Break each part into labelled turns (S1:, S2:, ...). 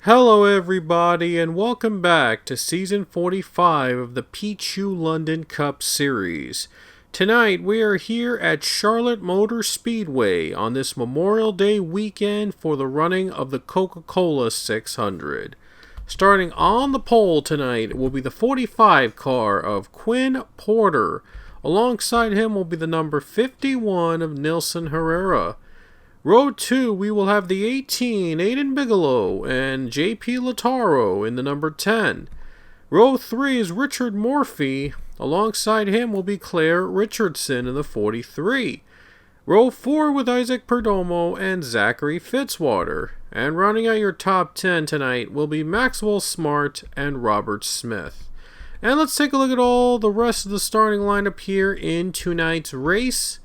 S1: Hello everybody and welcome back to Season 45 of the Pichu London Cup Series. Tonight we are here at Charlotte Motor Speedway on this Memorial Day weekend for the running of the Coca-Cola 600. Starting on the pole tonight will be the 45 car of Quinn Porter. Alongside him will be the number 51 of Nilson Herrera. Row 2, we will have the 18, Aiden Bigelow, and JP Lataro in the number 10. Row 3 is Richard Morphy. Alongside him will be Claire Richardson in the 43. Row 4 with Isaac Perdomo and Zachary Fitzwater. And rounding out your top 10 tonight will be Maxwell Smart and Robert Smith. And let's take a look at all the rest of the starting lineup here in tonight's race.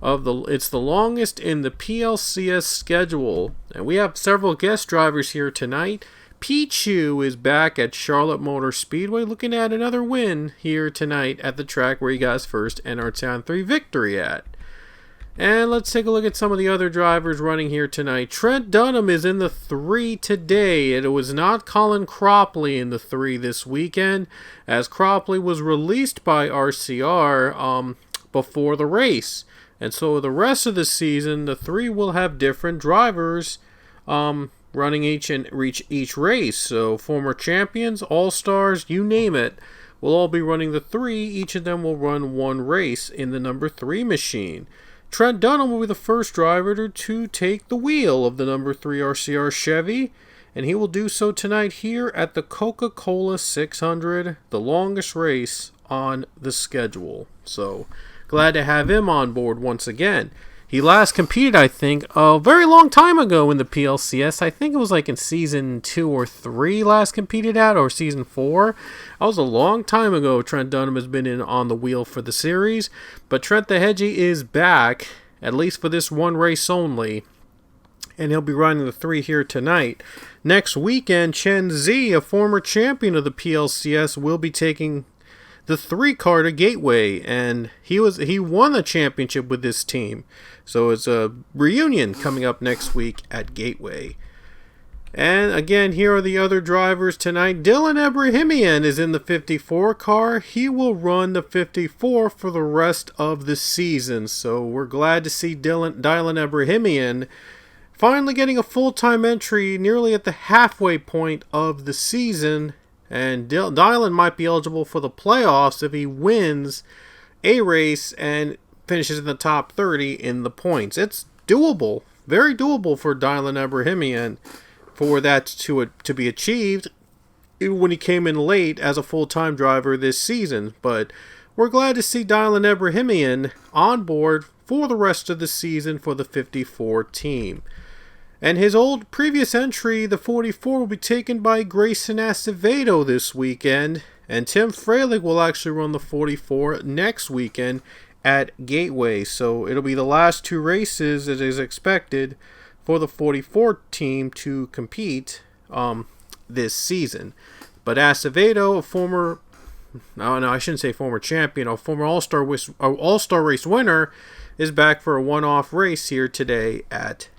S1: It's the longest in the PLCS schedule, and we have several guest drivers here tonight. Pichu is back at Charlotte Motor Speedway, looking at another win here tonight at the track where he got his first NR Town 3 victory at. And let's take a look at some of the other drivers running here tonight. Trent Dunham is in the 3 today. It was not Colin Cropley in the 3 this weekend, as Cropley was released by RCR before the race. And so the rest of the season, the 3 will have different drivers running each race. So former champions, all-stars, you name it, will all be running the 3. Each of them will run one race in the number 3 machine. Trent Dunham will be the first driver to take the wheel of the number 3 RCR Chevy, and he will do so tonight here at the Coca-Cola 600, the longest race on the schedule. So glad to have him on board once again. He last competed, I think, a very long time ago in the PLCS. I think it was like in Season 2 or 3 last competed at, or Season 4. That was a long time ago Trent Dunham has been in on the wheel for the series. But Trent the Hedgie is back, at least for this one race only. And he'll be running the 3 here tonight. Next weekend, Chen Zi, a former champion of the PLCS, will be taking the 3 car to Gateway, and he won the championship with this team. So it's a reunion coming up next week at Gateway. And again, here are the other drivers tonight. Dylan Ebrahimian is in the 54 car. He will run the 54 for the rest of the season. So we're glad to see Dylan Ebrahimian finally getting a full-time entry nearly at the halfway point of the season. And Dylan might be eligible for the playoffs if he wins a race and finishes in the top 30 in the points. It's doable, very doable for Dylan Ebrahimian for that to be achieved, even when he came in late as a full-time driver this season. But we're glad to see Dylan Ebrahimian on board for the rest of the season for the 54 team. And his previous entry, the 44, will be taken by Grayson Acevedo this weekend. And Tim Freilich will actually run the 44 next weekend at Gateway. So it'll be the last 2 races, as is expected, for the 44 team to compete this season. But Acevedo, a former, I shouldn't say former champion, a former All-Star race winner, is back for a one-off race here today at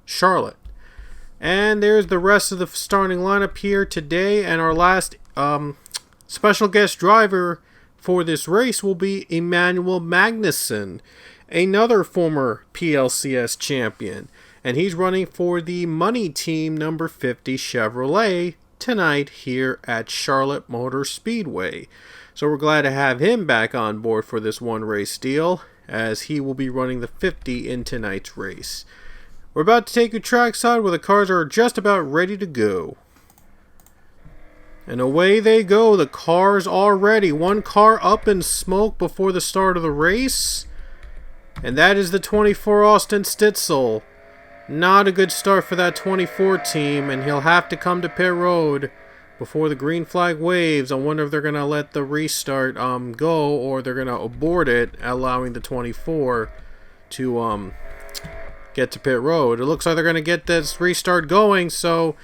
S1: Charlotte. And there's the rest of the starting lineup here today, and our last special guest driver for this race will be Emmanuel Magnuson, another former PLCS champion, and he's running for the Money Team number 50 Chevrolet tonight here at Charlotte Motor Speedway. So we're glad to have him back on board for this one race deal. as he will be running the 50 in tonight's race. We're about to take you trackside where the cars are just about ready to go. And away they go, the cars are ready. One car up in smoke before the start of the race. And that is the 24 Austin Stitzel. Not a good start for that 24 team, and he'll have to come to pit road before the green flag waves. I wonder if they're going to let the restart go, or they're going to abort it, allowing the 24 to get to pit road. It looks like they're going to get this restart going, so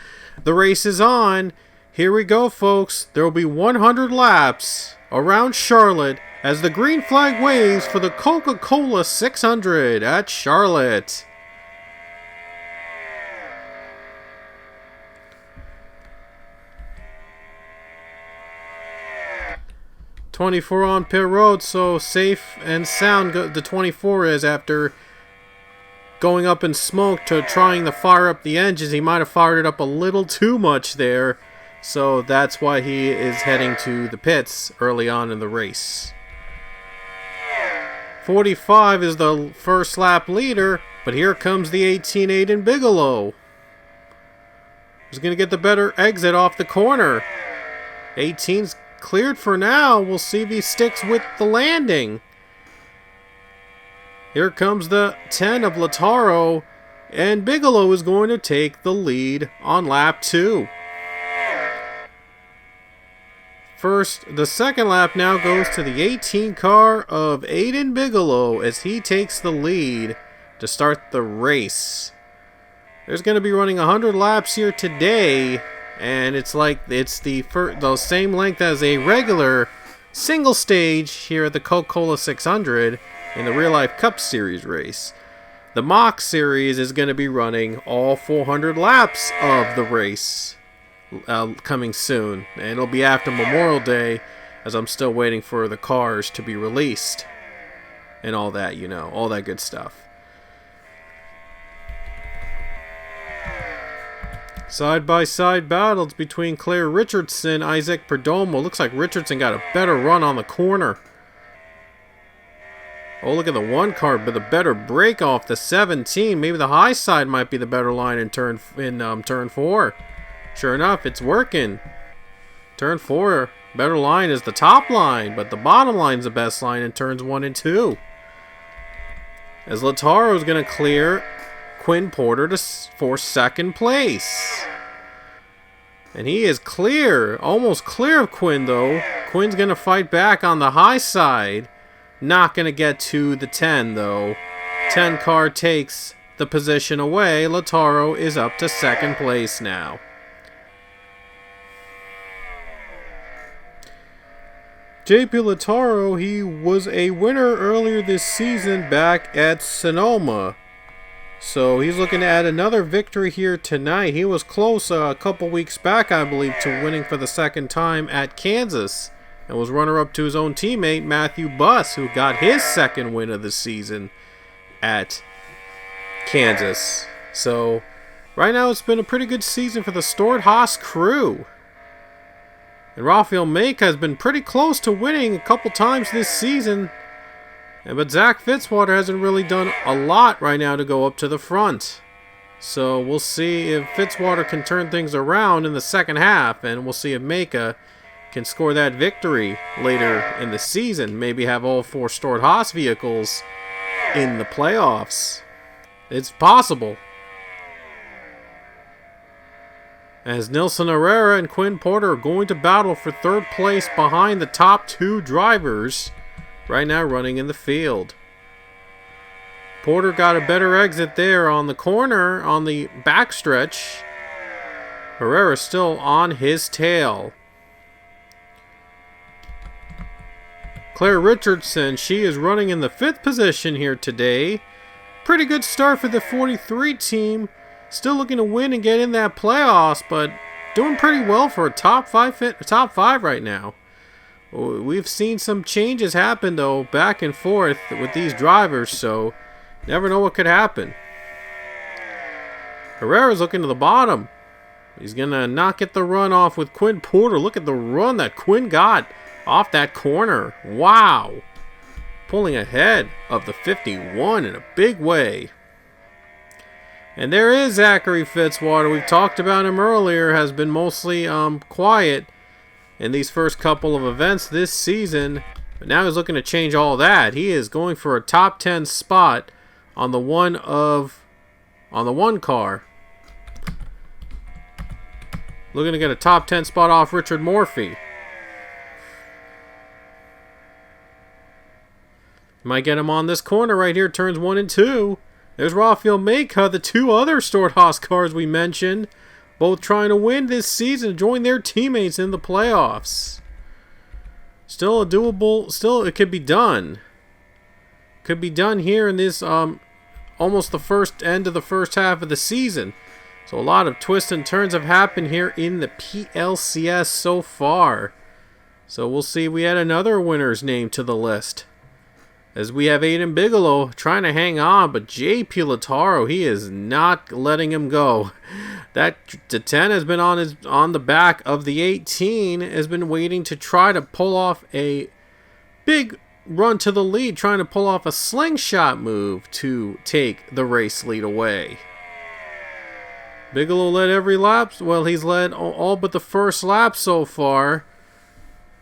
S1: the race is on. Here we go, folks. There will be 100 laps around Charlotte as the green flag waves for the Coca-Cola 600 at Charlotte. '24 on pit road, so safe and sound the 24 is after going up in smoke to trying to fire up the engines. He might have fired it up a little too much there, so that's why he is heading to the pits early on in the race. 45 is the first lap leader, but here comes the 18 Aiden Bigelow. He's going to get the better exit off the corner. 18's cleared for now. We'll see if he sticks with the landing. Here comes the 10 of Lautaro, and Bigelow is going to take the lead on lap 2. The second lap now goes to the 18 car of Aiden Bigelow as he takes the lead to start the race. There's going to be running 100 laps here today, and it's the same length as a regular single stage here at the Coca-Cola 600 in the Real Life Cup Series race. The Mock Series is going to be running all 400 laps of the race coming soon, and it'll be after Memorial Day, as I'm still waiting for the cars to be released and all that, all that good stuff. Side-by-side battles between Claire Richardson, Isaac Perdomo. Looks like Richardson got a better run on the corner. Oh, look at the one car, but the better break off the 17. Maybe the high side might be the better line in turn 4. Sure enough, it's working. Turn 4, better line is the top line, but the bottom line's the best line in turns 1 and 2. As Lautaro's going to clear Quinn Porter for second place. And he is clear, almost clear of Quinn though. Quinn's going to fight back on the high side. Not going to get to the 10 though. 10 car takes the position away. Lautaro is up to second place now. JP Lautaro, he was a winner earlier this season back at Sonoma. So he's looking to add another victory here tonight. He was close a couple weeks back, I believe, to winning for the second time at Kansas. And was runner-up to his own teammate, Matthew Buss, who got his second win of the season at Kansas. So right now it's been a pretty good season for the Stewart-Haas crew. And Rafael Make has been pretty close to winning a couple times this season. But Zach Fitzwater hasn't really done a lot right now to go up to the front. So we'll see if Fitzwater can turn things around in the second half. And we'll see if Maka can score that victory later in the season. Maybe have all 4 Stewart-Haas vehicles in the playoffs. It's possible. As Nilson Herrera and Quinn Porter are going to battle for third place behind the top 2 drivers right now running in the field. Porter got a better exit there on the corner on the backstretch. Herrera still on his tail. Claire Richardson, she is running in the 5th position here today. Pretty good start for the 43 team. Still looking to win and get in that playoffs, but doing pretty well for a top 5 right now. We've seen some changes happen though, back and forth with these drivers, so never know what could happen. Herrera's looking to the bottom. He's gonna not get the run off with Quinn Porter. Look at the run that Quinn got off that corner. Wow. pulling ahead of the 51 in a big way. And there is Zachary Fitzwater. We've talked about him earlier. Has been mostly quiet in these first couple of events this season. But now he's looking to change all that. He is going for a top 10 spot on the one car. Looking to get a top 10 spot off Richard Morphy. Might get him on this corner right here, turns 1 and 2. There's Rafael Meka, the two other Stewart-Haas cars we mentioned, both trying to win this season, join their teammates in the playoffs. Still a doable, it could be done. Could be done here in this almost the first end of the first half of the season. So a lot of twists and turns have happened here in the PLCS so far. So we'll see. We add another winner's name to the list, as we have Aiden Bigelow trying to hang on, but J.P. Lataro, he is not letting him go. The 10 has been on the back of the 18, has been waiting to try to pull off a big run to the lead, trying to pull off a slingshot move to take the race lead away. Bigelow led every lap. Well, he's led all but the first lap so far.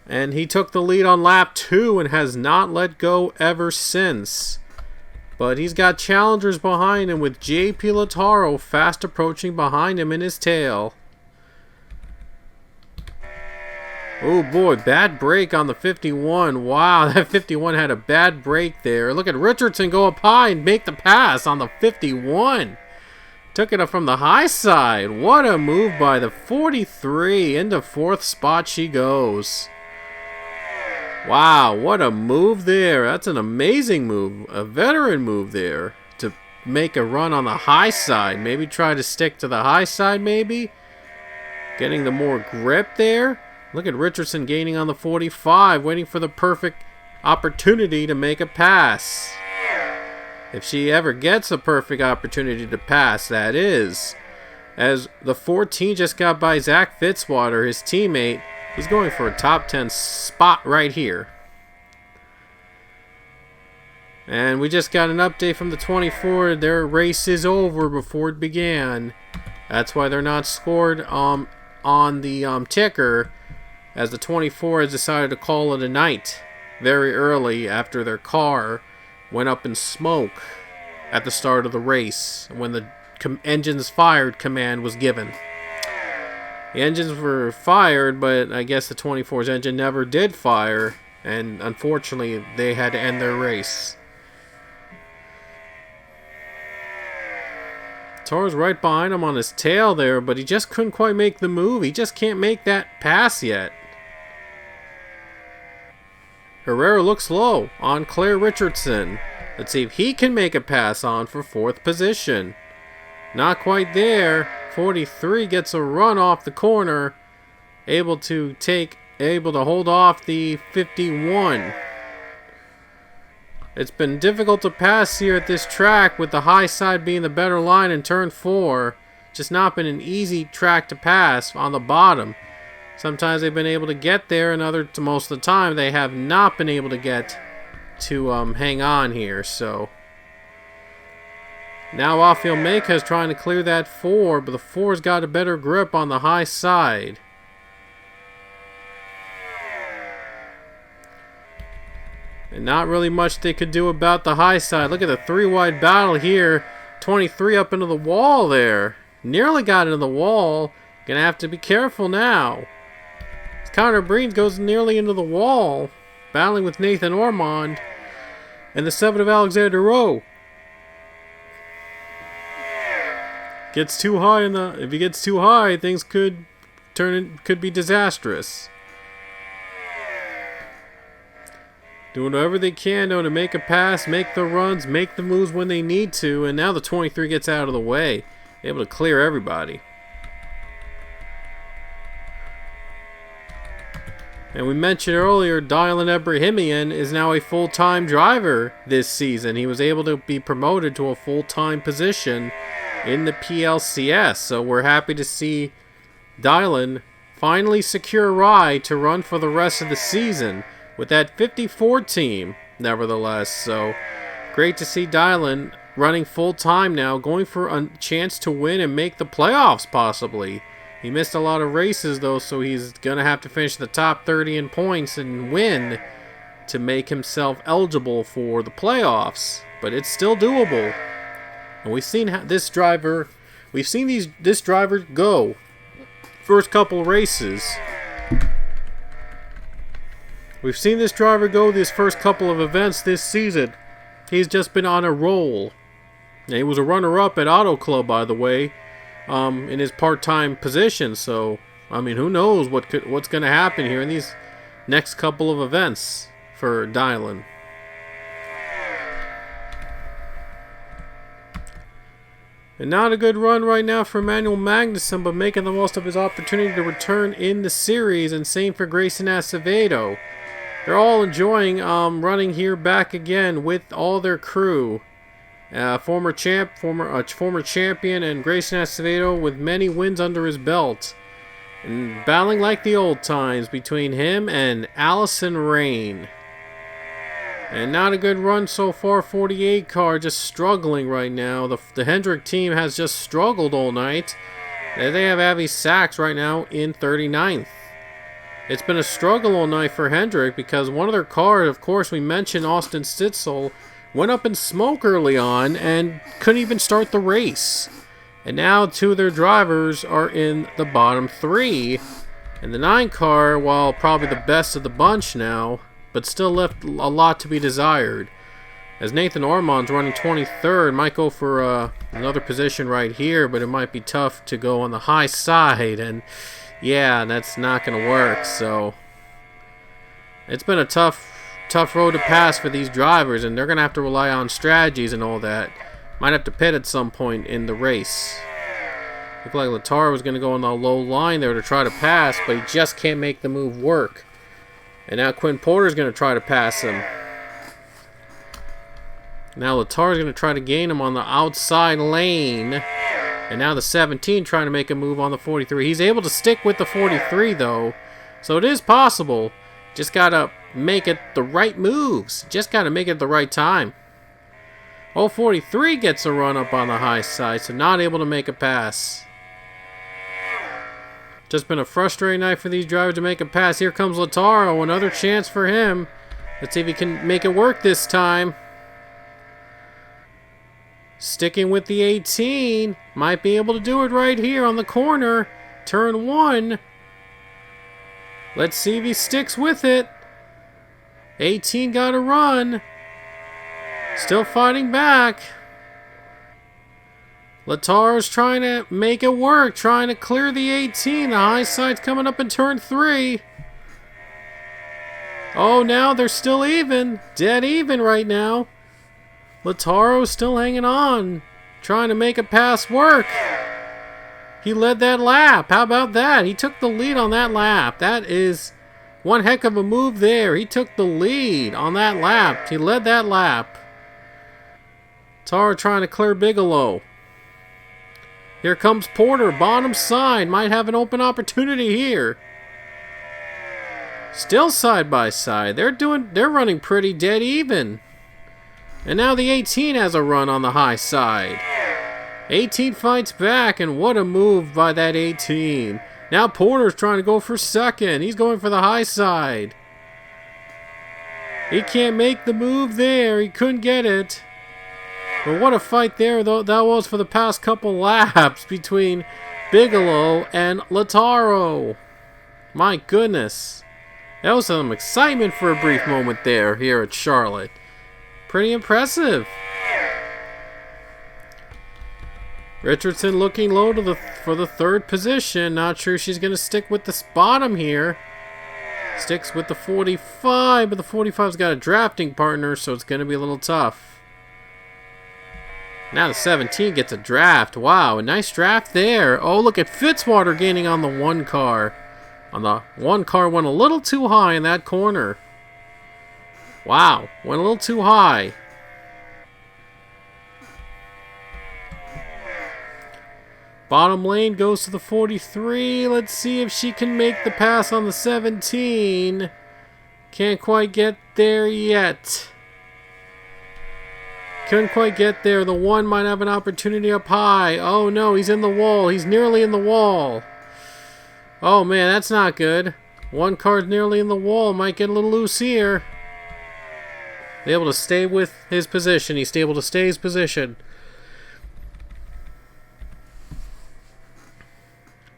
S1: And he took the lead on lap 2 and has not let go ever since. But he's got challengers behind him, with J.P. Lataro fast approaching behind him in his tail. Oh boy, bad break on the 51. Wow, that 51 had a bad break there. Look at Richardson go up high and make the pass on the 51. Took it up from the high side. What a move by the 43. Into 4th spot she goes. Wow, what a move there. That's an amazing move. A veteran move there to make a run on the high side. Maybe try to stick to the high side, maybe. Getting the more grip there. Look at Richardson gaining on the 45, waiting for the perfect opportunity to make a pass. If she ever gets a perfect opportunity to pass, that is. As the 14 just got by Zach Fitzwater, his teammate. He's going for a top 10 spot right here. And we just got an update from the 24. Their race is over before it began. That's why they're not scored on the ticker, as the 24 has decided to call it a night very early after their car went up in smoke at the start of the race when the engines fired command was given. The engines were fired, but I guess the 24's engine never did fire, and unfortunately they had to end their race. Toro's right behind him on his tail there, but he just couldn't quite make the move. He just can't make that pass yet. Herrera looks low on Claire Richardson. Let's see if he can make a pass on for 4th position. Not quite there. 43 gets a run off the corner. Able to hold off the 51. It's been difficult to pass here at this track, with the high side being the better line in turn 4. Just not been an easy track to pass on the bottom. Sometimes they've been able to get there, and most of the time they have not been able to get to hang on here. So now Rafael Meka is trying to clear that 4, but the 4's got a better grip on the high side. And not really much they could do about the high side. Look at the 3-wide battle here. 23 up into the wall there. Nearly got into the wall. Gonna have to be careful now. Connor Breen goes nearly into the wall, battling with Nathan Ormond and the 7 of Alexander Rowe. Gets too high if he gets too high, things could be disastrous. Doing whatever they can though to make a pass, make the runs, make the moves when they need to, and now the 23 gets out of the way, able to clear everybody. And we mentioned earlier, Dylan Ebrahimian is now a full-time driver this season. He was able to be promoted to a full-time position in the PLCS. So we're happy to see Dylan finally secure a ride to run for the rest of the season with that 54 team nevertheless. So great to see Dylan running full time now, going for a chance to win and make the playoffs possibly. He missed a lot of races though, so he's going to have to finish the top 30 in points and win to make himself eligible for the playoffs. But it's still doable. And we've seen this driver go first couple of races. We've seen this driver go these first couple of events this season. He's just been on a roll. And he was a runner-up at Auto Club, by the way, in his part-time position. So, I mean, who knows what's going to happen here in these next couple of events for Dylan. And not a good run right now for Emmanuel Magnussen, but making the most of his opportunity to return in the series, and same for Grayson Acevedo. They're all enjoying running here back again with all their crew. Former champion and Grayson Acevedo with many wins under his belt. And battling like the old times between him and Allison Rain. And not a good run so far. 48 car just struggling right now. The Hendrick team has just struggled all night. They have Avi Sachs right now in 39th. It's been a struggle all night for Hendrick because one of their cars, of course, we mentioned Austin Stitzel, went up in smoke early on and couldn't even start the race. And now two of their drivers are in the bottom three. And the 9 car, while probably the best of the bunch now, but still left a lot to be desired. As Nathan Ormond's running 23rd, might go for another position right here, but it might be tough to go on the high side, and yeah, that's not going to work. So it's been a tough road to pass for these drivers, and they're going to have to rely on strategies and all that. Might have to pit at some point in the race. Looked like Latar was going to go on the low line there to try to pass, but he just can't make the move work. And now Quinn Porter's going to try to pass him. Now Latar's going to try to gain him on the outside lane. And now the 17 trying to make a move on the 43. He's able to stick with the 43 though. So it is possible. Just got to make it the right moves. Just got to make it at the right time. Oh, 43 gets a run up on the high side. So not able to make a pass. Just been a frustrating night for these drivers to make a pass. Here comes Lautaro, another chance for him. Let's see if he can make it work this time. Sticking with the 18. Might be able to do it right here on the corner. Turn 1. Let's see if he sticks with it. 18 got a run. Still fighting back. Lataro's trying to make it work, trying to clear the 18. The high side's coming up in turn 3. Oh, now they're still even. Dead even right now. Lataro's still hanging on, trying to make a pass work. He led that lap. How about that? He took the lead on that lap. That is one heck of a move there. He took the lead on that lap. He led that lap. Taro trying to clear Bigelow. Here comes Porter, bottom side. Might have an open opportunity here. Still side by side. They're running pretty dead even. And now the 18 has a run on the high side. 18 fights back, and what a move by that 18. Now Porter's trying to go for second. He's going for the high side. He can't make the move there. He couldn't get it. But what a fight there though that was for the past couple laps between Bigelow and Lautaro. My goodness. That was some excitement for a brief moment there here at Charlotte. Pretty impressive. Richardson looking low for the 3rd position. Not sure she's going to stick with this bottom here. Sticks with the 45, but the 45's got a drafting partner, so it's going to be a little tough. Now the 17 gets a draft. Wow, a nice draft there. Oh, look at Fitzwater gaining on the 1 car. On the 1 car went a little too high in that corner. Wow, went a little too high. Bottom lane goes to the 43. Let's see if she can make the pass on the 17. Can't quite get there yet. Couldn't quite get there. The 1 might have an opportunity up high. Oh no, he's in the wall. He's nearly in the wall. Oh man, that's not good. 1 car's nearly in the wall. Might get a little loose here. Able to stay with his position. He's able to stay his position.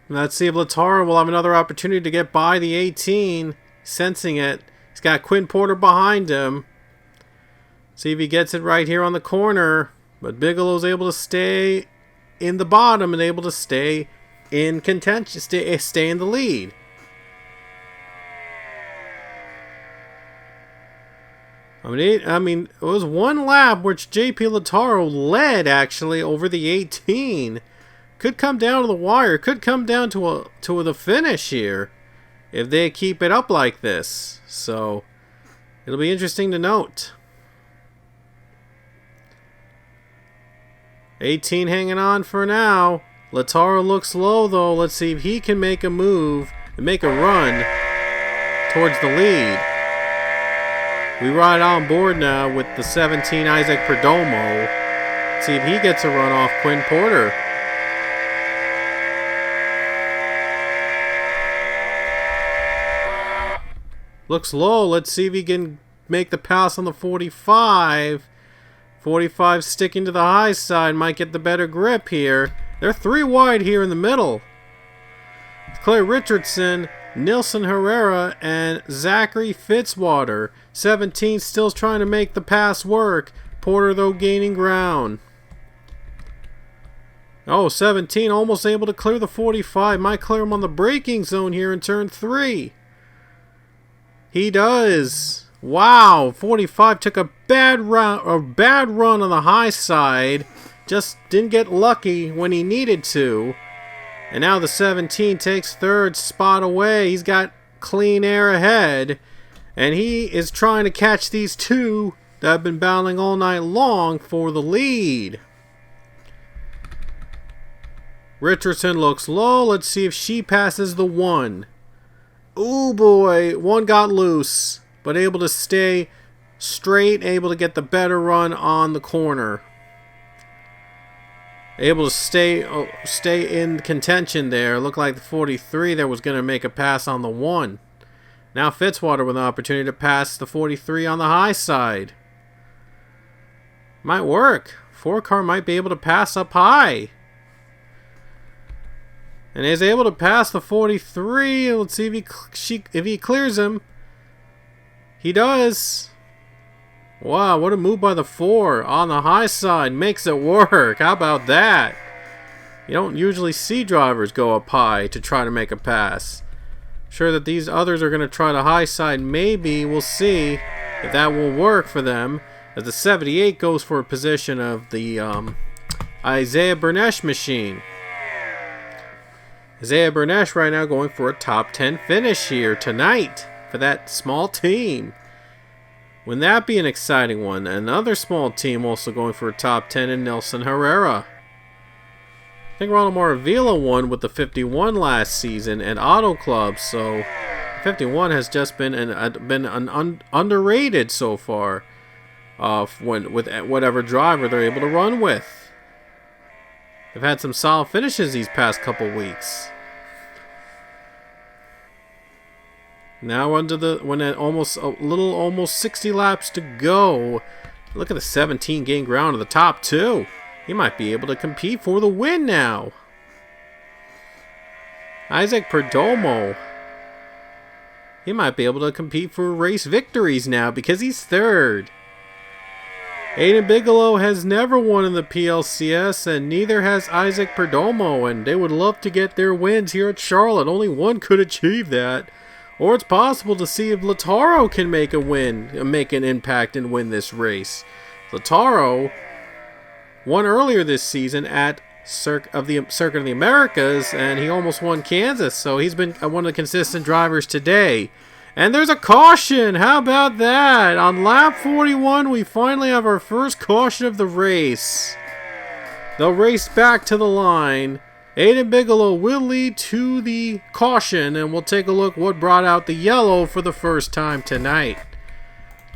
S1: Let's see if Latara will have another opportunity to get by the 18. Sensing it. He's got Quinn Porter behind him. See if he gets it right here on the corner. But Bigelow's able to stay in the bottom and able to stay in contention, stay in the lead. I mean, it was 1 lap which JP Lataro led actually over the 18. Could come down to the wire. Could come down to the finish here if they keep it up like this. So it'll be interesting to note. 18 hanging on for now. Lataro looks low though. Let's see if he can make a move and make a run towards the lead. We ride on board now with the 17 Isaac Perdomo. See if he gets a run off Quinn Porter. Looks low. Let's see if he can make the pass on the 45. 45 sticking to the high side. Might get the better grip here. They're 3 wide here in the middle. Clay Richardson, Nilson Herrera, and Zachary Fitzwater. 17 still trying to make the pass work. Porter, though, gaining ground. Oh, 17 almost able to clear the 45. Might clear him on the braking zone here in turn 3. He does. Wow, 45 took a bad run on the high side. Just didn't get lucky when he needed to. And now the 17 takes 3rd spot away. He's got clean air ahead. And he is trying to catch these 2 that have been battling all night long for the lead. Richardson looks low. Let's see if she passes the 1. Ooh boy, 1 got loose, but able to stay straight, able to get the better run on the corner. Able to stay in contention there. Looked like the 43 there was going to make a pass on the 1. Now Fitzwater with an opportunity to pass the 43 on the high side. Might work. 4 car might be able to pass up high. And is able to pass the 43. Let's see if he clears him. He does. Wow, what a move by the 4 on the high side. Makes it work. How about that? You don't usually see drivers go up high to try to make a pass. Sure that these others are going to try the high side. Maybe. We'll see if that will work for them. As the 78 goes for a position of the Isaiah Bernesh machine. Isaiah Bernesh right now going for a top 10 finish here tonight for that small team. Wouldn't that be an exciting one? Another small team also going for a top 10 in Nelson Herrera. I think Ronald Maravilla won with the 51 last season at Auto Club, so 51 has just been underrated so far with whatever driver they're able to run with. They've had some solid finishes these past couple weeks. Now almost 60 laps to go. Look at the 17 gain ground to the top 2. He might be able to compete for the win now. Isaac Perdomo. He might be able to compete for race victories now because he's 3rd. Aiden Bigelow has never won in the PLCS, and neither has Isaac Perdomo, and they would love to get their wins here at Charlotte. Only one could achieve that. Or it's possible to see if Lataro can make an impact and win this race. Lataro won earlier this season at Circuit of the Americas, and he almost won Kansas, so he's been one of the consistent drivers today. And there's a caution! How about that? On lap 41, we finally have our first caution of the race. They'll race back to the line. Aiden Bigelow will lead to the caution, and we'll take a look what brought out the yellow for the first time tonight.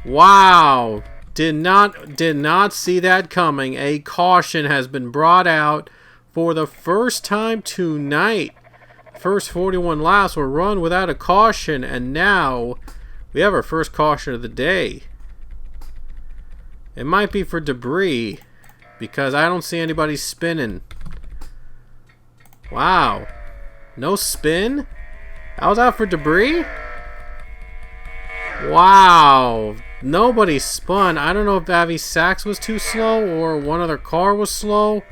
S1: Wow! Did not see that coming. A caution has been brought out for the first time tonight. First 41 laps were run without a caution, and now we have our first caution of the day. It might be for debris, because I don't see anybody spinning. Wow. No spin? I was out for debris? Wow. Nobody spun. I don't know if Avi Sachs was too slow or one other car was slow.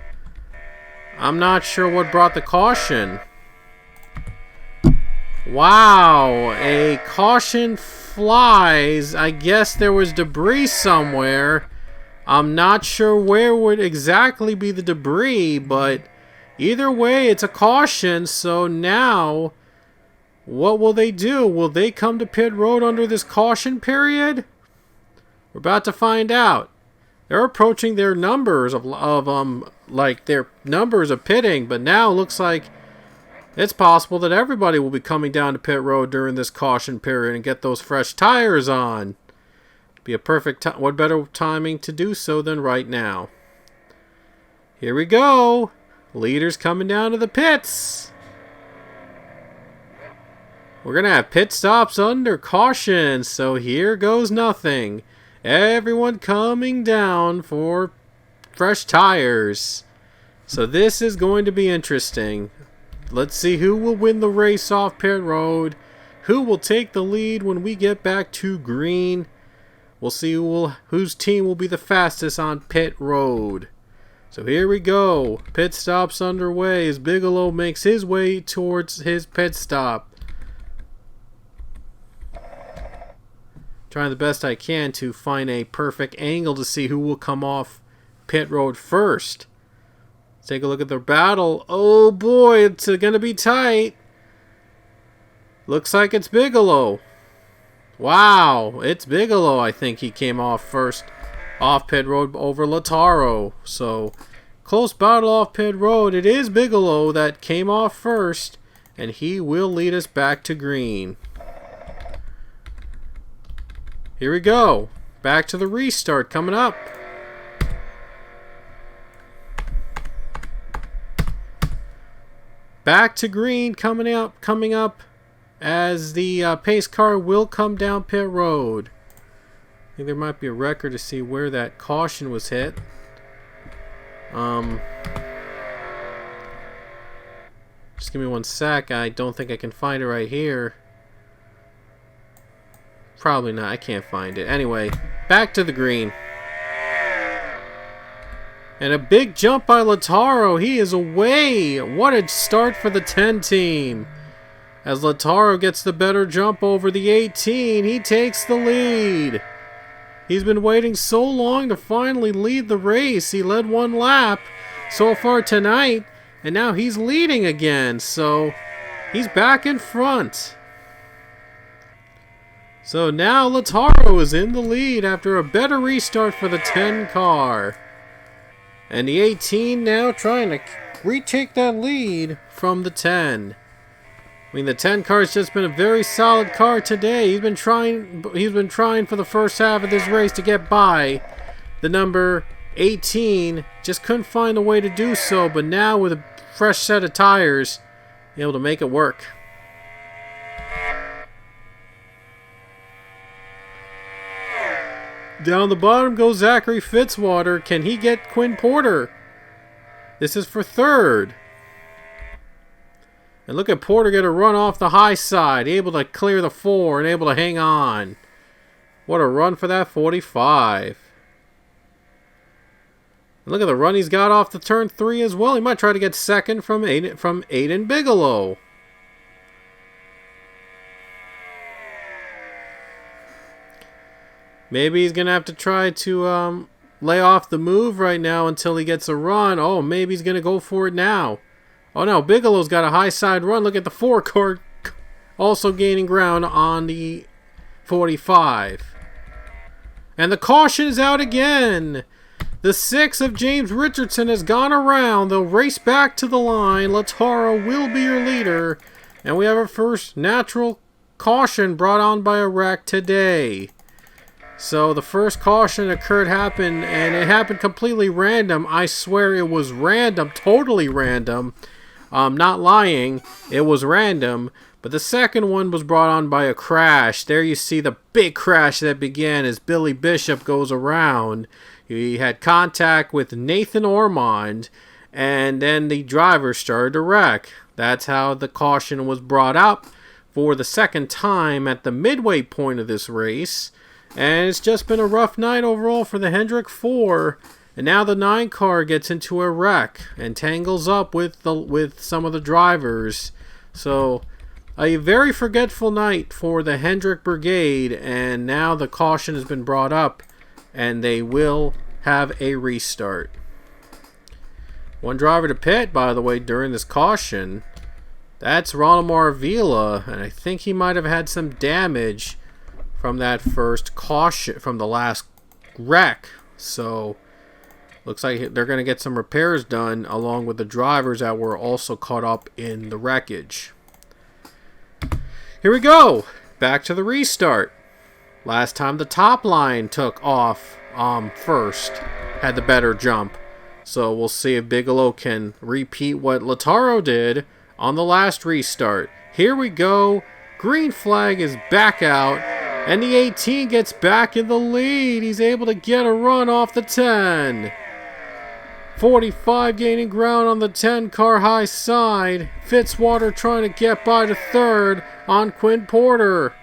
S1: I'm not sure what brought the caution. Wow. A caution flies. I guess there was debris somewhere. I'm not sure where would exactly be the debris, but either way, it's a caution. So now, what will they do? Will they come to pit road under this caution period? We're about to find out. They're approaching their numbers of their numbers of pitting, but now it looks like it's possible that everybody will be coming down to pit road during this caution period and get those fresh tires on. Be a perfect time. What better timing to do so than right now? Here we go. Leaders coming down to the pits. We're going to have pit stops under caution, so here goes nothing. Everyone coming down for fresh tires. So this is going to be interesting. Let's see who will win the race off pit road. Who will take the lead when we get back to green. We'll see whose team will be the fastest on pit road. So here we go. Pit stops underway as Bigelow makes his way towards his pit stop. Trying the best I can to find a perfect angle to see who will come off pit road first. Let's take a look at their battle. Oh boy, it's going to be tight. Looks like it's Bigelow. Wow, it's Bigelow. I think he came off first off pit road over Lautaro. So, close battle off pit road. It is Bigelow that came off first, and he will lead us back to green. Here we go. Back to the restart coming up. Back to green coming up as the pace car will come down pit road. I think there might be a record to see where that caution was hit. Just give me one sec. I don't think I can find it right here. Probably not. I can't find it. Anyway, back to the green. And a big jump by Lautaro. He is away. What a start for the 10 team. As Lautaro gets the better jump over the 18, he takes the lead. He's been waiting so long to finally lead the race. He led one lap so far tonight, and now he's leading again. So he's back in front. So now Lautaro is in the lead after a better restart for the 10 car. And the 18 now trying to retake that lead from the 10. I mean, the 10 car has just been a very solid car today. He's been trying for the first half of this race to get by the number 18. Just couldn't find a way to do so, but now with a fresh set of tires, able to make it work. Down the bottom goes Zachary Fitzwater. Can he get Quinn Porter? This is for third. And look at Porter get a run off the high side. Able to clear the 4 and able to hang on. What a run for that 45. And look at the run he's got off the turn 3 as well. He might try to get second from Aiden Bigelow. Maybe he's going to have to try to lay off the move right now until he gets a run. Oh, maybe he's going to go for it now. Oh no, Bigelow's got a high side run. Look at the 4 car also gaining ground on the 45. And the caution is out again. The 6 of James Richardson has gone around. They'll race back to the line. Lautaro will be your leader. And we have our first natural caution brought on by a wreck today. So the first caution happened, and it happened completely random. I swear it was random, totally random. Not lying, it was random. But the second one was brought on by a crash. There you see the big crash that began as Billy Bishop goes around. He had contact with Nathan Ormond, and then the driver started to wreck. That's how the caution was brought up for the second time at the midway point of this race. And it's just been a rough night overall for the Hendrick 4. And now the 9 car gets into a wreck and tangles up with some of the drivers. So a very forgetful night for the Hendrick Brigade, and now the caution has been brought up and they will have a restart. One driver to pit, by the way, during this caution. That's Ronald Maravilla, and I think he might have had some damage from that first caution, from the last wreck. So looks like they're going to get some repairs done along with the drivers that were also caught up in the wreckage. Here we go. Back to the restart. Last time the top line took off first, had the better jump. So we'll see if Bigelow can repeat what Lautaro did on the last restart. Here we go. Green flag is back out. And the 18 gets back in the lead. He's able to get a run off the 10. 45 gaining ground on the 10 car high side. Fitzwater trying to get by to third on Quinn Porter.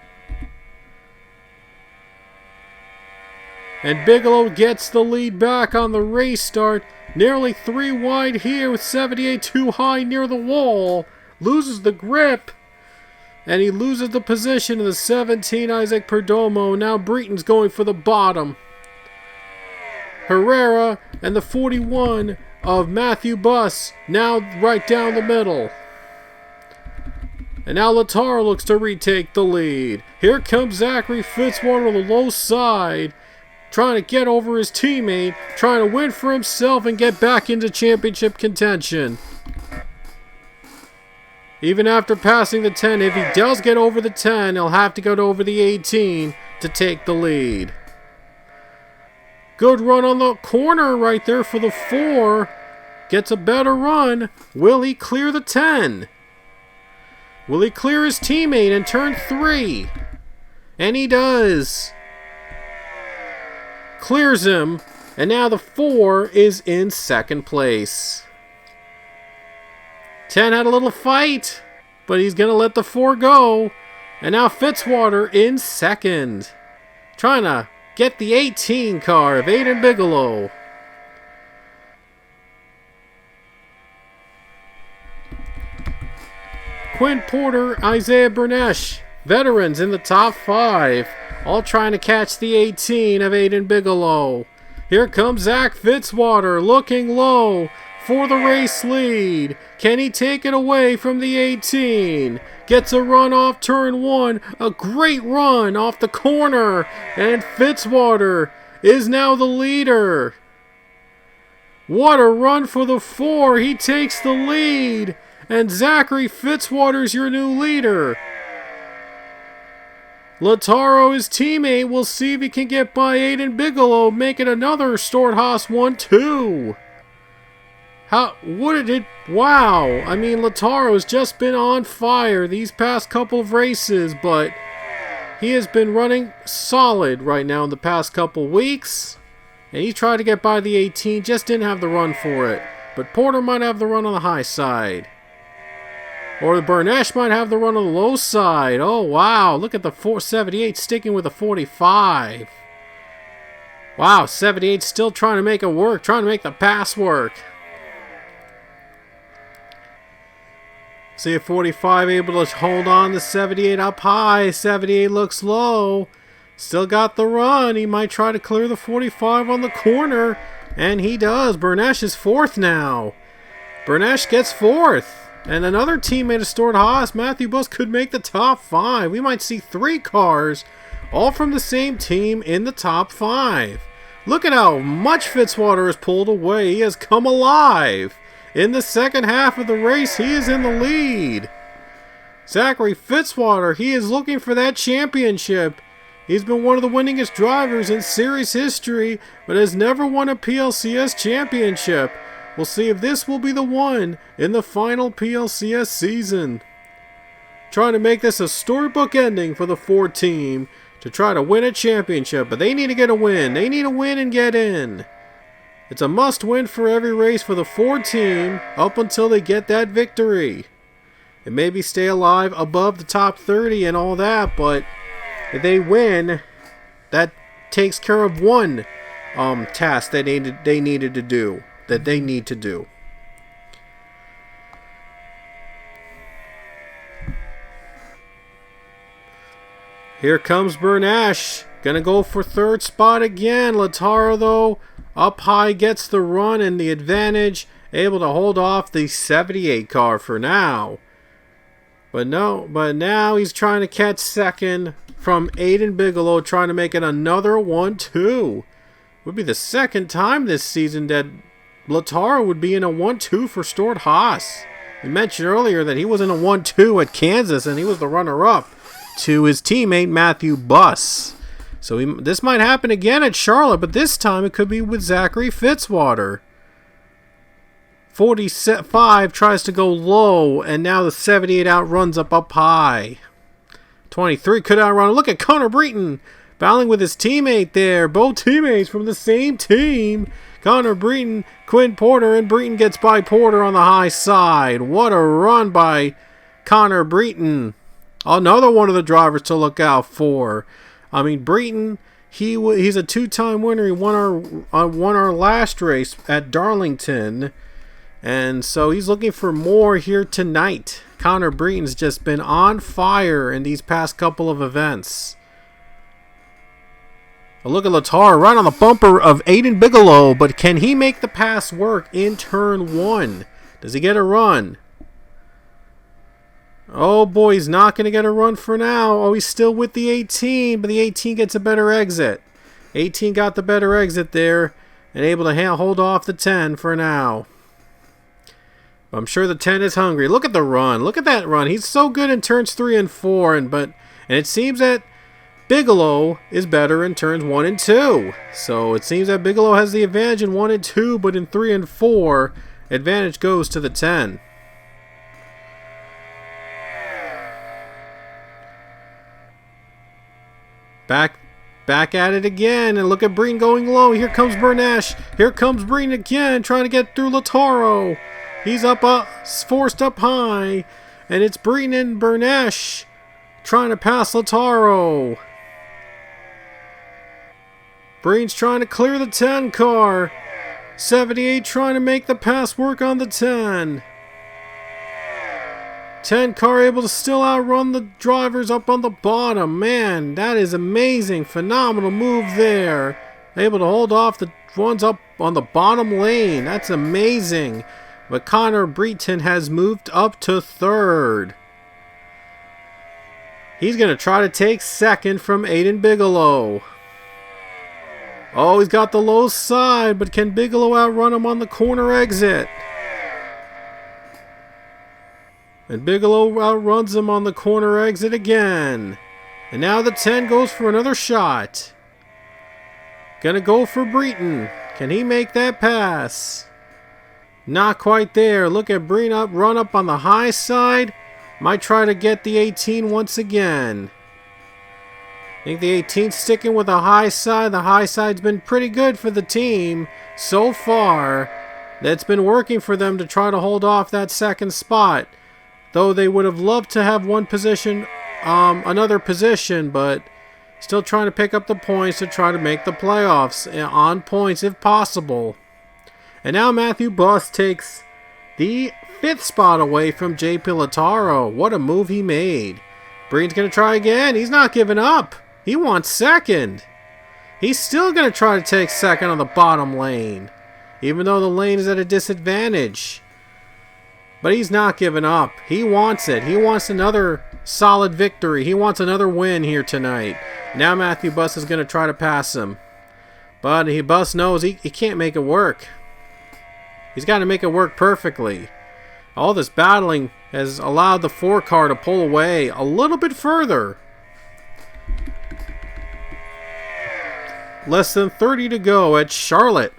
S1: And Bigelow gets the lead back on the race start. Nearly 3 wide here with 78 too high near the wall. Loses the grip. And he loses the position of the 17, Isaac Perdomo. Now Breton's going for the bottom. Herrera and the 41 of Matthew Buss now right down the middle. And now Lautaro looks to retake the lead. Here comes Zachary Fitzwater on the low side, trying to get over his teammate, trying to win for himself and get back into championship contention. Even after passing the 10, if he does get over the 10, he'll have to go over the 18 to take the lead. Good run on the corner right there for the 4. Gets a better run. Will he clear the 10? Will he clear his teammate in turn 3? And he does. Clears him. And now the 4 is in second place. 10 had a little fight, but he's going to let the 4 go. And now Fitzwater in second. Trying to get the 18 car of Aiden Bigelow. Quinn Porter, Isaiah Bernesh, veterans in the top 5, all trying to catch the 18 of Aiden Bigelow. Here comes Zach Fitzwater looking low for the race lead. Can he take it away from the 18? Gets a run off turn 1. A great run off the corner. And Fitzwater is now the leader. What a run for the 4. He takes the lead. And Zachary Fitzwater's your new leader. Lautaro, his teammate, will see if he can get by Aiden Bigelow, making another Stewart-Haas 1-2. Wow. I mean, Lautaro's just been on fire these past couple of races, but he has been running solid right now in the past couple weeks. And he tried to get by the 18, just didn't have the run for it. But Porter might have the run on the high side. Or Bernesh might have the run on the low side. Oh, wow. Look at the 478 sticking with the 45. Wow, 78 still trying to make it work, trying to make the pass work. See if 45 able to hold on to 78 up high. 78 looks low. Still got the run. He might try to clear the 45 on the corner. And he does. Bernesh is 4th now. Bernesh gets 4th. And another teammate of Stewart-Haas, Matthew Buss, could make the top 5. We might see 3 cars, all from the same team, in the top 5. Look at how much Fitzwater has pulled away. He has come alive. In the second half of the race, he is in the lead. Zachary Fitzwater, he is looking for that championship. He's been one of the winningest drivers in series history, but has never won a PLCS championship. We'll see if this will be the one in the final PLCS season. Trying to make this a storybook ending for the Ford team to try to win a championship, but they need to get a win. They need a win and get in. It's a must-win for every race for the Ford team up until they get that victory. And maybe stay alive above the top 30 and all that, but if they win, that takes care of one task that they need to do. Here comes Bernash. Gonna go for third spot again. Lautaro, though, up high, gets the run and the advantage. Able to hold off the 78 car for now. But now he's trying to catch second from Aiden Bigelow, trying to make it another 1-2. Would be the second time this season that Lautaro would be in a 1-2 for Stuart Haas. We mentioned earlier that he was in a 1-2 at Kansas, and he was the runner-up to his teammate Matthew Buss. So this might happen again at Charlotte, but this time it could be with Zachary Fitzwater. 45 tries to go low, and now the 78 outruns up high. 23 could outrun. Look at Connor Breton battling with his teammate there. Both teammates from the same team. Connor Breton, Quinn Porter, and Breton gets by Porter on the high side. What a run by Connor Breton. Another one of the drivers to look out for. I mean, Breton, he's a two-time winner. He won our last race at Darlington. And so he's looking for more here tonight. Connor Breton's just been on fire in these past couple of events. A look at Lautaro right on the bumper of Aiden Bigelow, but can he make the pass work in turn 1? Does he get a run? Oh boy, he's not going to get a run for now. Oh, he's still with the 18, but the 18 gets a better exit. 18 got the better exit there and able to hold off the 10 for now. I'm sure the 10 is hungry. Look at the run. Look at that run. He's so good in turns 3 and 4, and it seems that Bigelow is better in turns 1 and 2. So it seems that Bigelow has the advantage in 1 and 2, but in 3 and 4, advantage goes to the 10. Back at it again, and look at Breen going low. Here comes Bernash. Here comes Breen again, trying to get through Lautaro. He's forced up high, and it's Breen and Bernash trying to pass Lautaro. Breen's trying to clear the 10 car. 78 trying to make the pass work on the 10. 10 car able to still outrun the drivers up on the bottom. Man, that is amazing. Phenomenal move there. Able to hold off the ones up on the bottom lane. That's amazing. But Connor Breton has moved up to third. He's going to try to take second from Aiden Bigelow. Oh, he's got the low side, but can Bigelow outrun him on the corner exit? And Bigelow outruns him on the corner exit again. And now the 10 goes for another shot. Gonna go for Breton. Can he make that pass? Not quite there. Look at Breton run up on the high side. Might try to get the 18 once again. I think the 18's sticking with the high side. The high side's been pretty good for the team so far. That's been working for them to try to hold off that second spot. Though they would have loved to have another position, but still trying to pick up the points to try to make the playoffs on points if possible. And now Matthew Buss takes the 5th spot away from JP Lautaro. What a move he made. Breen's going to try again. He's not giving up. He wants second. He's still going to try to take second on the bottom lane, even though the lane is at a disadvantage. But he's not giving up. He wants it. He wants another solid victory. He wants another win here tonight. Now Matthew Buss is going to try to pass him. But Buss knows he can't make it work. He's got to make it work perfectly. All this battling has allowed the 4 car to pull away a little bit further. Less than 30 to go at Charlotte.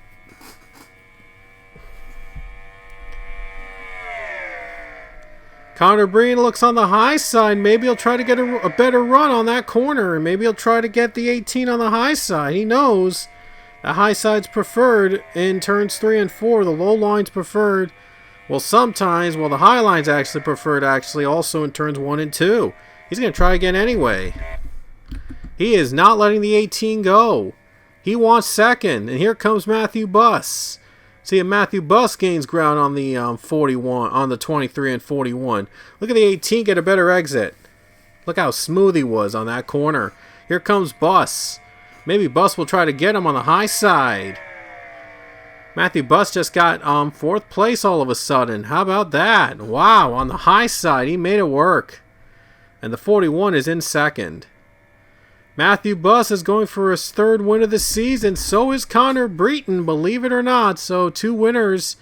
S1: Connor Breen looks on the high side. Maybe he'll try to get a better run on that corner. Maybe he'll try to get the 18 on the high side. He knows the high side's preferred in turns 3 and 4. The low line's preferred. Well, sometimes, the high line's actually preferred also in turns 1 and 2. He's going to try again anyway. He is not letting the 18 go. He wants second. And here comes Matthew Buss. See if Matthew Buss gains ground on the 41, on the 23 and 41. Look at the 18 get a better exit. Look how smooth he was on that corner. Here comes Buss. Maybe Buss will try to get him on the high side. Matthew Buss just got 4th place all of a sudden. How about that? Wow, on the high side, he made it work. And the 41 is in second. Matthew Buss is going for his 3rd win of the season. So is Connor Breton, believe it or not. So 2 winners,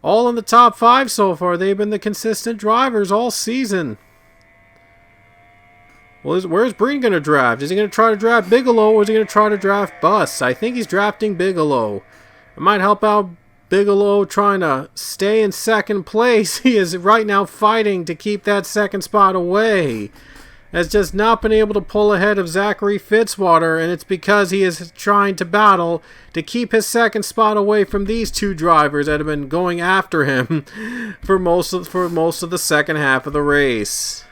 S1: all in the top 5 so far. They've been the consistent drivers all season. Well, where's Breton going to draft? Is he going to try to draft Bigelow or is he going to try to draft Buss? I think he's drafting Bigelow. It might help out Bigelow trying to stay in 2nd place. He is right now fighting to keep that 2nd spot away. Has just not been able to pull ahead of Zachary Fitzwater, and it's because he is trying to battle to keep his 2nd spot away from these 2 drivers that have been going after him for most of the second half of the race.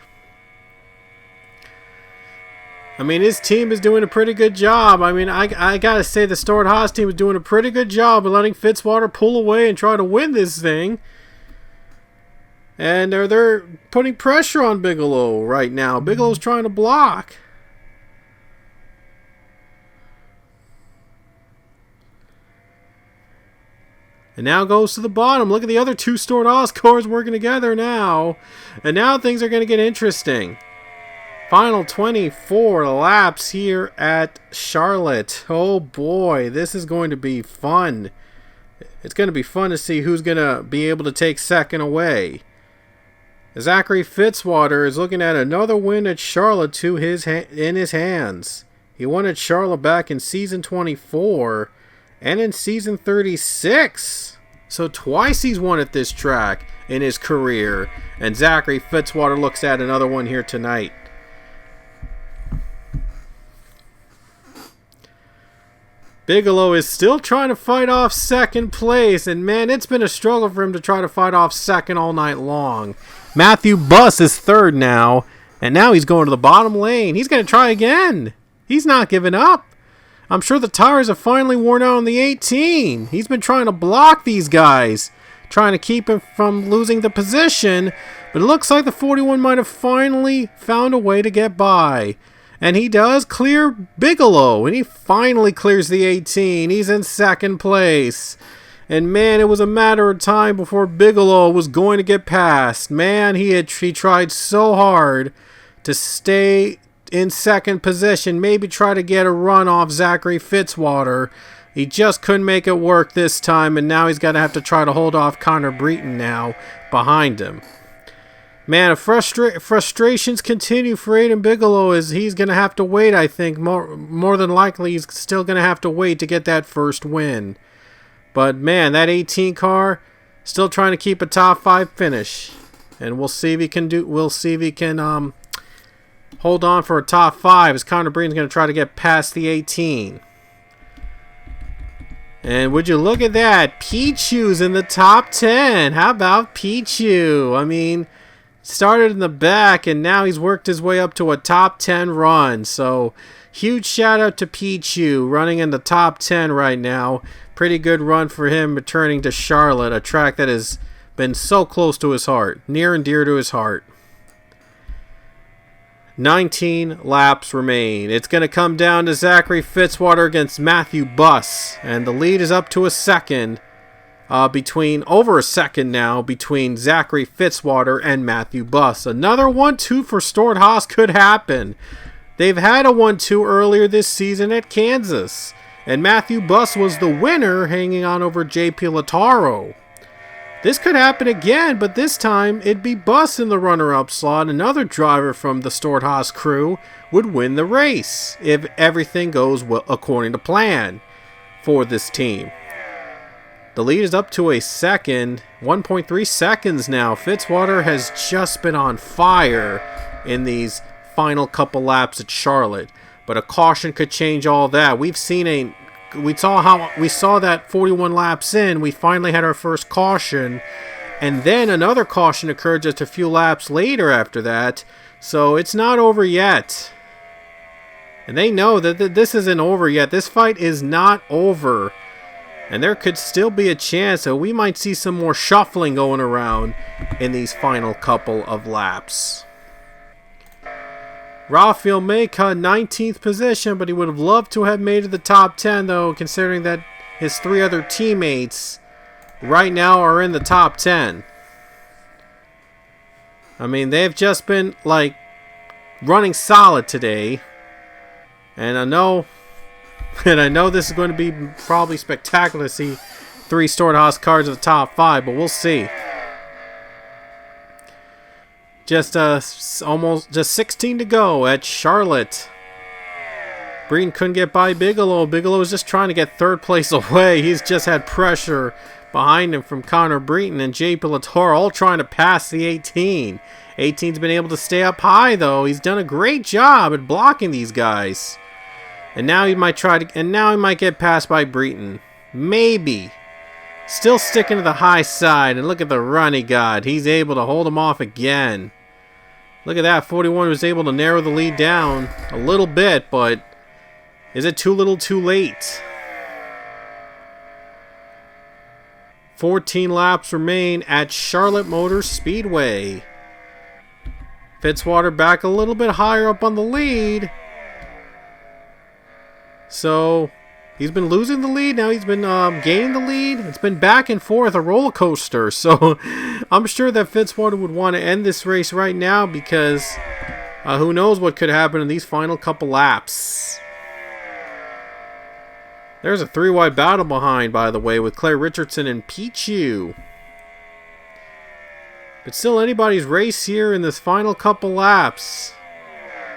S1: I mean, his team is doing a pretty good job. I mean, I gotta say the Stewart-Haas team is doing a pretty good job of letting Fitzwater pull away and try to win this thing. And they're putting pressure on Bigelow right now. Bigelow's trying to block. And now goes to the bottom. Look at the other 2 Stewart-Haas cars working together now. And now things are going to get interesting. Final 24 laps here at Charlotte. Oh boy, this is going to be fun. It's going to be fun to see who's going to be able to take second away. Zachary Fitzwater is looking at another win at Charlotte in his hands. He won at Charlotte back in season 24 and in season 36. So twice he's won at this track in his career. And Zachary Fitzwater looks at another one here tonight. Bigelow is still trying to fight off 2nd place, and man, it's been a struggle for him to try to fight off 2nd all night long. Matthew Buss is 3rd now, and now he's going to the bottom lane. He's going to try again. He's not giving up. I'm sure the tires have finally worn out on the 18. He's been trying to block these guys, trying to keep him from losing the position, but it looks like the 41 might have finally found a way to get by. And he does clear Bigelow, and he finally clears the 18. He's in 2nd place. And man, it was a matter of time before Bigelow was going to get past. Man, he tried so hard to stay in 2nd position, maybe try to get a run off Zachary Fitzwater. He just couldn't make it work this time, and now he's going to have to try to hold off Connor Breton now behind him. Man, frustrations continue for Aiden Bigelow as he's going to have to wait, I think. More than likely, he's still going to have to wait to get that first win. But man, that 18 car still trying to keep a top 5 finish. And we'll see if he can hold on for a top 5 as Connor Breton's going to try to get past the 18. And would you look at that? Pichu's in the top 10. How about Pichu? I mean, started in the back, and now he's worked his way up to a top 10 run. So, huge shout out to Pichu, running in the top 10 right now. Pretty good run for him returning to Charlotte, a track that has been so close to his heart, near and dear to his heart. 19 laps remain. It's going to come down to Zachary Fitzwater against Matthew Buss, and the lead is up to a second. Over a second now between Zachary Fitzwater and Matthew Buss. Another 1-2 for Stewart-Haas could happen. They've had a 1-2 earlier this season at Kansas, and Matthew Buss was the winner, hanging on over JP Lataro. This could happen again, but this time it'd be Bus in the runner-up slot. Another driver from the Stewart-Haas crew would win the race if everything goes well according to plan for this team. The lead is up to a second, 1.3 seconds now. Fitzwater has just been on fire in these final couple laps at Charlotte, but a caution could change all that. We saw that 41 laps in, we finally had our first caution, and then another caution occurred just a few laps later after that, so it's not over yet. And they know that this isn't over yet. This fight is not over, and there could still be a chance that we might see some more shuffling going around in these final couple of laps. Rafael Meka, 19th position, but he would have loved to have made it the top 10, though, considering that his 3 other teammates right now are in the top 10. I mean, they've just been, like, running solid today. And I know this is going to be probably spectacular to see 3 Stewart-Haas cars in the top 5, but we'll see. Just 16 to go at Charlotte. Breen couldn't get by Bigelow. Bigelow was just trying to get 3rd place away. He's just had pressure behind him from Connor Breton and Jay Pilatore, all trying to pass the 18. 18's been able to stay up high, though. He's done a great job at blocking these guys. And now he might get passed by Breton. Maybe. Still sticking to the high side, and look at the run he got. He's able to hold him off again. Look at that. 41 was able to narrow the lead down a little bit, but is it too little too late? 14 laps remain at Charlotte Motor Speedway. Fitzwater back a little bit higher up on the lead. So he's been losing the lead. Now he's been gaining the lead. It's been back and forth, a roller coaster. So I'm sure that Fitzwater would want to end this race right now because who knows what could happen in these final couple laps. There's a 3-wide battle behind, by the way, with Claire Richardson and Pichu. But still anybody's race here in this final couple laps.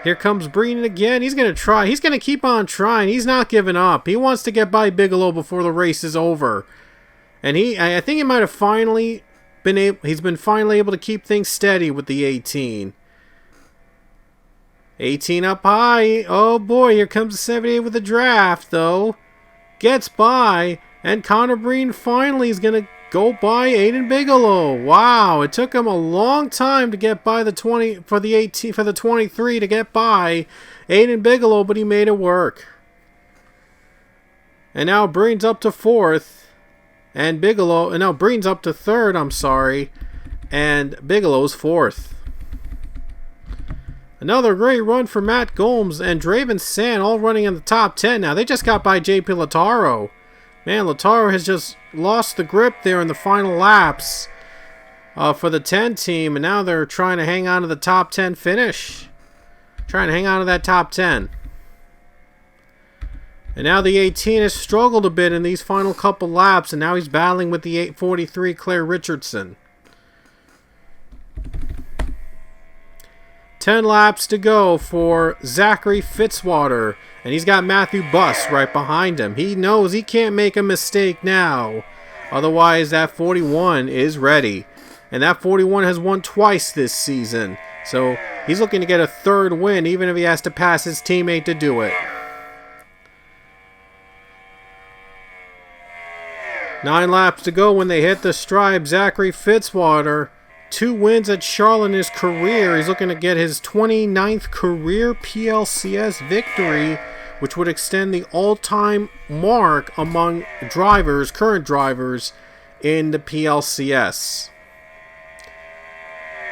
S1: Here comes Breen again. He's going to try. He's going to keep on trying. He's not giving up. He wants to get by Bigelow before the race is over. And I think he might have finally been able, he's been finally able to keep things steady with the 18. 18 up high. Oh boy, here comes the 78 with a draft, though. Gets by, and Connor Breen finally is going to go by Aiden Bigelow. Wow, it took him a long time to get by the 20 for the 18 for the 23 to get by Aiden Bigelow, but he made it work. And now Breen's up to 4th, and now Breen's up to 3rd, I'm sorry, and Bigelow's 4th. Another great run for Matt Gomes and Draven Sand, all running in the top 10 now. They just got by JP Lataro. Man, Lataro has just lost the grip there in the final laps for the 10 team, and now they're trying to hang on to the top 10 finish. Trying to hang on to that top 10. And now the 18 has struggled a bit in these final couple laps, and now he's battling with the 843 Claire Richardson. 10 laps to go for Zachary Fitzwater. And he's got Matthew Buss right behind him. He knows he can't make a mistake now. Otherwise, that 41 is ready. And that 41 has won twice this season. So he's looking to get a 3rd win, even if he has to pass his teammate to do it. 9 laps to go when they hit the stripe. Zachary Fitzwater, 2 wins at Charlotte in his career. He's looking to get his 29th career PLCS victory, which would extend the all-time mark among drivers, current drivers, in the PLCS.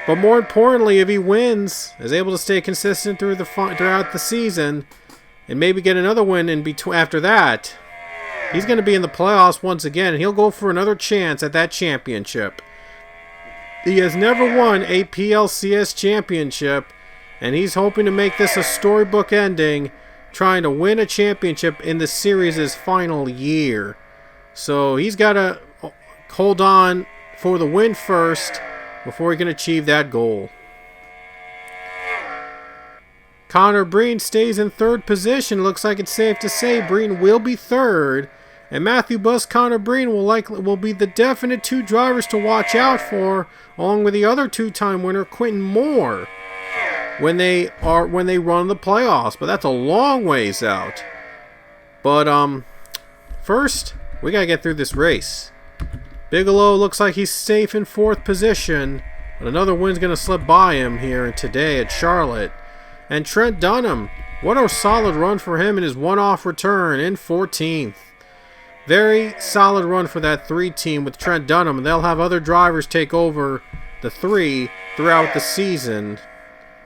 S1: But more importantly, if he wins, is able to stay consistent throughout the season, and maybe get another win in between after that, he's going to be in the playoffs once again, and he'll go for another chance at that championship. He has never won a PLCS championship, and he's hoping to make this a storybook ending, trying to win a championship in the series' final year. So he's got to hold on for the win first before he can achieve that goal. Connor Breen stays in third position. Looks like it's safe to say Breen will be third. And Matthew Buss, Connor Breen will be the definite two drivers to watch out for, along with the other two-time winner, Quentin Moore, when they run the playoffs. But that's a long ways out. But first, we gotta get through this race. Bigelow looks like he's safe in fourth position, but another win's gonna slip by him here today at Charlotte. And Trent Dunham, what a solid run for him in his one-off return in 14th. Very solid run for that 3 team with Trent Dunham, and they'll have other drivers take over the 3 throughout the season.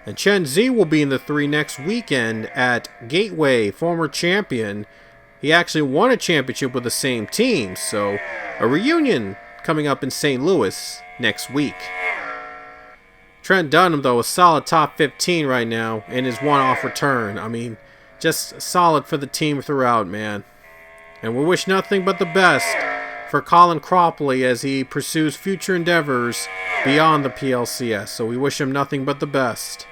S1: And Chen Zi will be in the 3 next weekend at Gateway, former champion. He actually won a championship with the same team, so a reunion coming up in St. Louis next week. Trent Dunham, though, a solid top 15 right now in his one-off return. I mean, just solid for the team throughout, man. And we wish nothing but the best for Colin Cropley as he pursues future endeavors beyond the PLCS. So we wish him nothing but the best.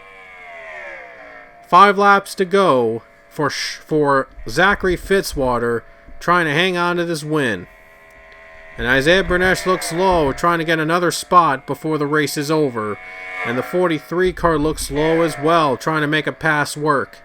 S1: 5 laps to go for Zachary Fitzwater trying to hang on to this win. And Isaiah Bernesh looks low, trying to get another spot before the race is over. And the 43 car looks low as well, trying to make a pass work.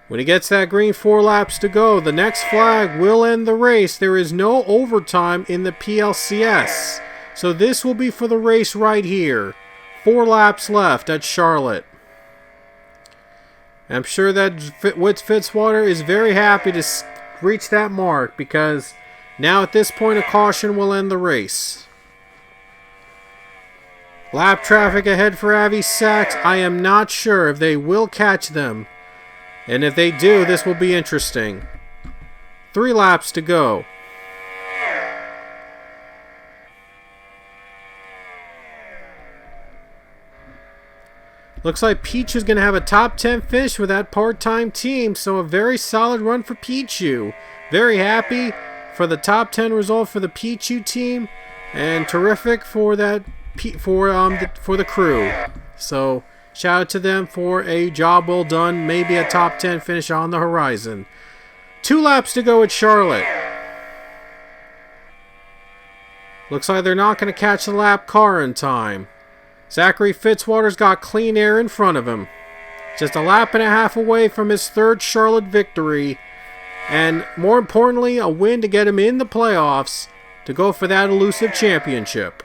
S1: When he gets that green 4 laps to go, the next flag will end the race. There is no overtime in the PLCS. So this will be for the race right here. 4 laps left at Charlotte. I'm sure that Fitzwater is very happy to reach that mark because now at this point a caution will end the race. Lap traffic ahead for Avi Sachs. I am not sure if they will catch them. And if they do, this will be interesting. 3 laps to go. Looks like Pichu is going to have a top 10 finish with that part-time team, so a very solid run for Pichu. Very happy for the top 10 result for the Pichu team, and terrific for that for the crew. So shout out to them for a job well done, maybe a top 10 finish on the horizon. 2 laps to go at Charlotte. Looks like they're not going to catch the lap car in time. Zachary Fitzwater's got clean air in front of him. Just a lap and a half away from his 3rd Charlotte victory. And more importantly, a win to get him in the playoffs to go for that elusive championship.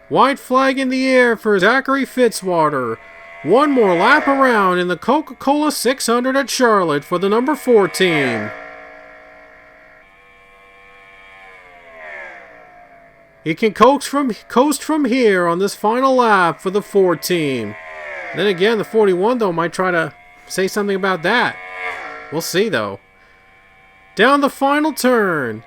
S1: White flag in the air for Zachary Fitzwater. 1 more lap around in the Coca-Cola 600 at Charlotte for the number 4 team. He can coast from here on this final lap for the 4 team. Then again, the 41, though, might try to say something about that. We'll see, though. Down the final turn,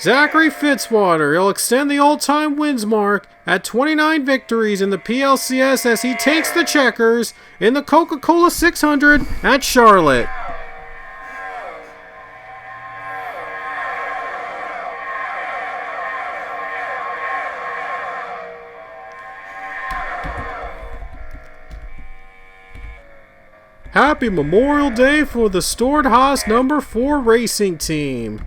S1: Zachary Fitzwater. He'll extend the all-time wins mark at 29 victories in the PLCS as he takes the checkers in the Coca-Cola 600 at Charlotte. Happy Memorial Day for the Stewart-Haas number 4 racing team.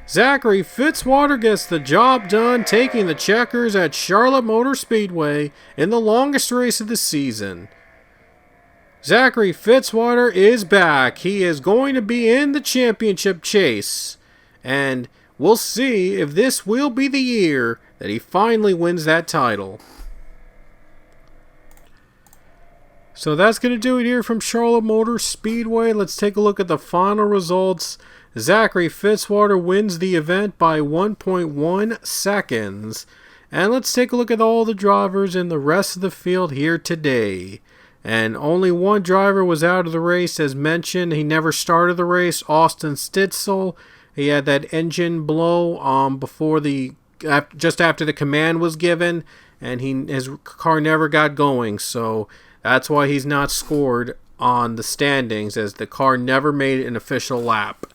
S1: Zachary Fitzwater gets the job done, taking the checkers at Charlotte Motor Speedway in the longest race of the season. Zachary Fitzwater is back. He is going to be in the championship chase. And we'll see if this will be the year that he finally wins that title. So that's going to do it here from Charlotte Motor Speedway. Let's take a look at the final results. Zachary Fitzwater wins the event by 1.1 seconds. And let's take a look at all the drivers in the rest of the field here today. And only one driver was out of the race, as mentioned. He never started the race, Austin Stitzel. He had that engine blow just after the command was given, and his car never got going. So that's why he's not scored on the standings, as the car never made an official lap.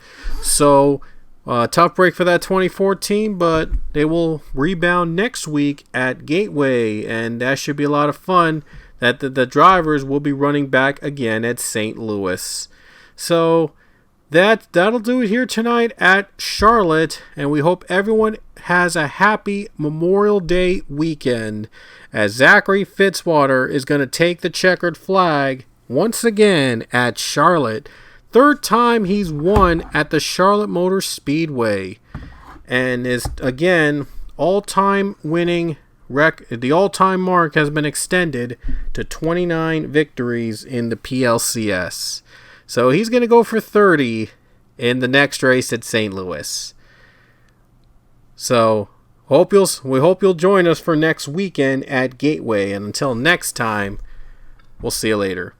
S1: So Tough break for that 2014, but they will rebound next week at Gateway, and that should be a lot of fun. That the drivers will be running back again at St. Louis. So that'll do it here tonight at Charlotte, and we hope everyone has a happy Memorial Day weekend, as Zachary Fitzwater is going to take the checkered flag once again at Charlotte. Third time he's won at the Charlotte Motor Speedway, and is again all-time winning record. The all-time mark has been extended to 29 victories in the PLCS. So he's going to go for 30 in the next race at St. Louis. So we hope you'll join us for next weekend at Gateway, and until next time, we'll see you later.